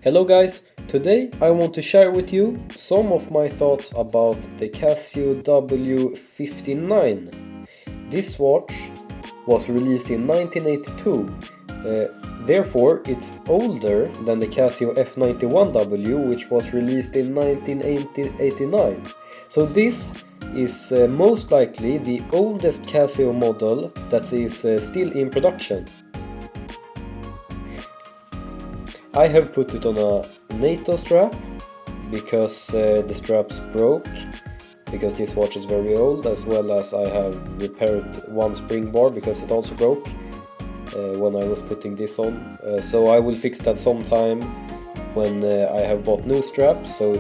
Hello guys, today I want to share with you some of my thoughts about the Casio W-59. This watch was released in 1982, therefore it's older than the Casio F91W, which was released in 1989. So this is most likely the oldest Casio model that is still in production. I have put it on a NATO strap because the straps broke, because this watch is very old, as well as I have repaired one spring bar because it also broke when I was putting this on. So I will fix that sometime when I have bought new straps, so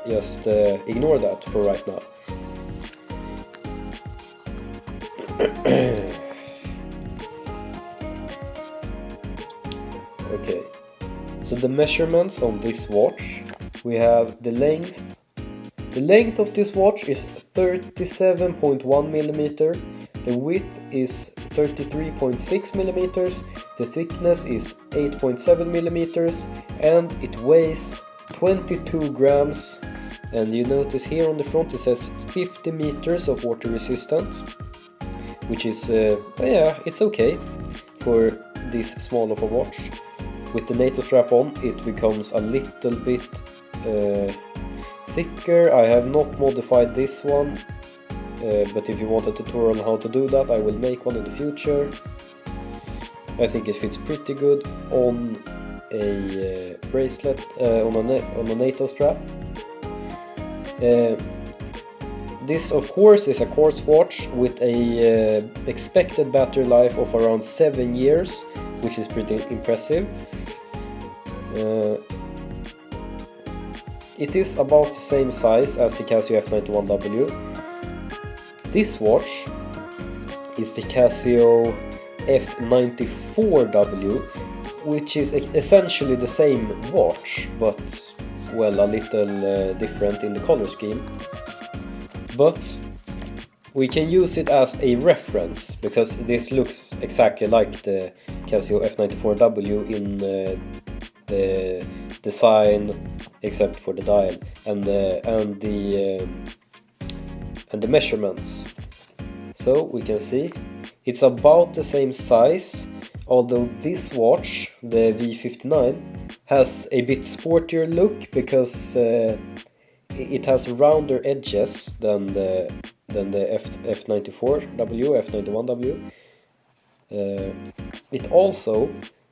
just ignore that for right now. Okay. So the measurements on this watch, we have the length. The length of this watch is 37.1 millimeter. The width is 33.6 millimeters. The thickness is 8.7 millimeters, and it weighs 22 grams. And you notice here on the front it says 50 meters of water resistance, which is yeah, it's okay for this small of a watch. With the NATO strap on, it becomes a little bit thicker. I have not modified this one, but if you want a tutorial on how to do that, I will make one in the future. I think it fits pretty good on a bracelet, on a NATO strap. This of course is a quartz watch with a expected battery life of around 7 years, which is pretty impressive. It is about the same size as the Casio F91W. This watch is the Casio F94W, which is essentially the same watch, but well, a little different in the color scheme. But we can use it as a reference, because this looks exactly like the Casio F94W in the design, except for the dial and the measurements. So we can see it's about the same size, although this watch, the V59, has a bit sportier look because it has rounder edges than the F94W, F91W. It also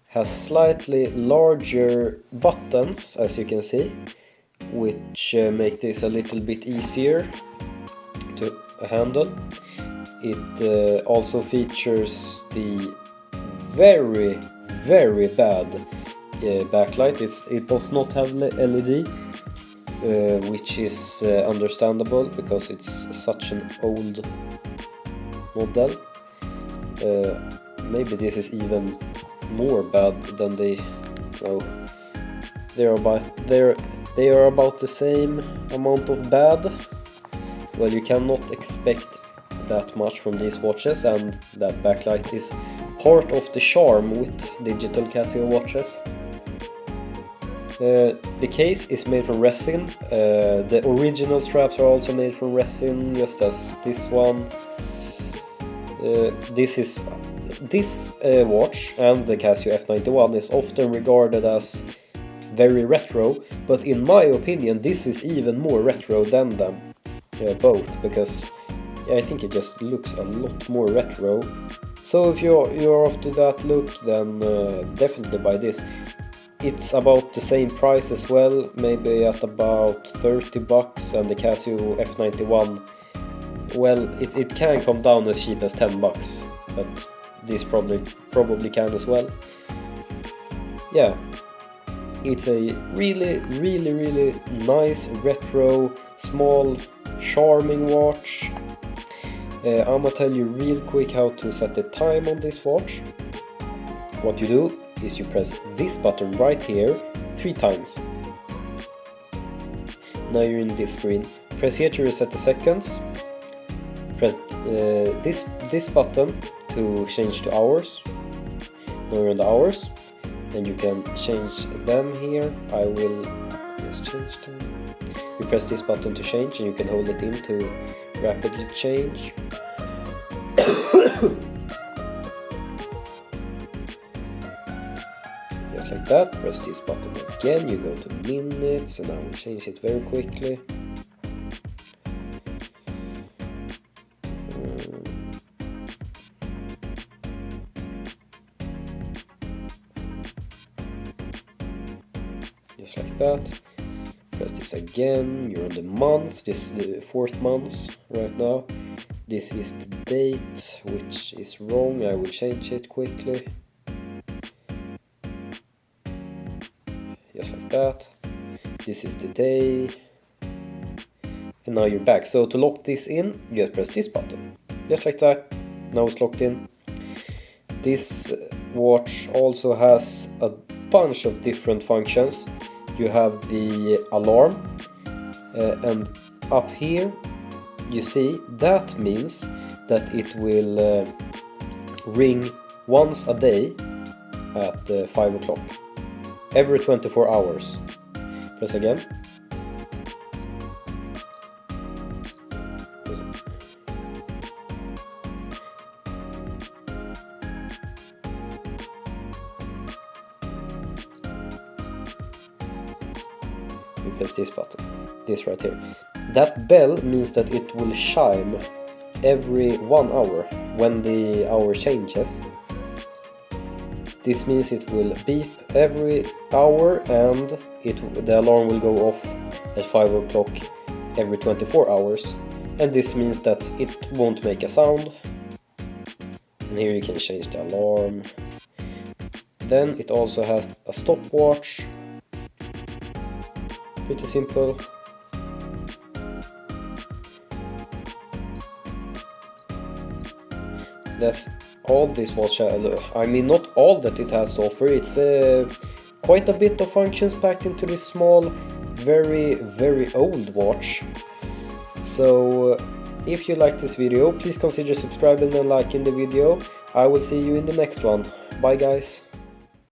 has slightly larger buttons, as you can see, which make this a little bit easier to handle. It also features the very bad backlight. It does not have LED, which is understandable because it's such an old model. Maybe this is even more bad than they are about the same amount of bad. Well, you cannot expect that much from these watches, and that backlight is part of the charm with digital Casio watches. The case is made from resin. The original straps are also made from resin, just as this one. This watch and the Casio F91 is often regarded as very retro, but in my opinion this is even more retro than them both, because I think it just looks a lot more retro. So if you're after that look, then definitely buy this. It's about the same price as well, maybe at about 30 bucks, and the Casio F91, well, it can come down as cheap as 10 bucks, but this probably can as well. Yeah, it's a really nice retro, small, charming watch. I'm gonna tell you real quick how to set the time on this watch. What you do is you press this button right here 3 times. Now you're in this screen. Press here to reset the seconds. Press this button to change to hours. Now you're in the hours. and you can change them here. I will just change them. You press this button to change, and you can hold it in to rapidly change. Just like that. Press this button again, you go to minutes, and I will change it very quickly. Just like that. Press this again, you're on the month, this is the 4th month right now. This is the date, which is wrong, I will change it quickly. Just like that. This is the day. And now you're back. So to lock this in, you just press this button. Just like that. Now it's locked in. This watch also has a bunch of different functions. You have the alarm, and up here you see that means that it will ring once a day at 5 o'clock, every 24 hours. Press again. You press this button, this right here. That bell means that it will chime every 1 hour when the hour changes. This means it will beep every hour, and the alarm will go off at 5 o'clock every 24 hours. And this means that it won't make a sound. And here you can change the alarm. Then it also has a stopwatch. Pretty simple. That's all this watch has. I mean, not all that it has to offer. It's quite a bit of functions packed into this small, very old watch. So if you like this video, please consider subscribing and liking the video. I will see you in the next one. Bye guys.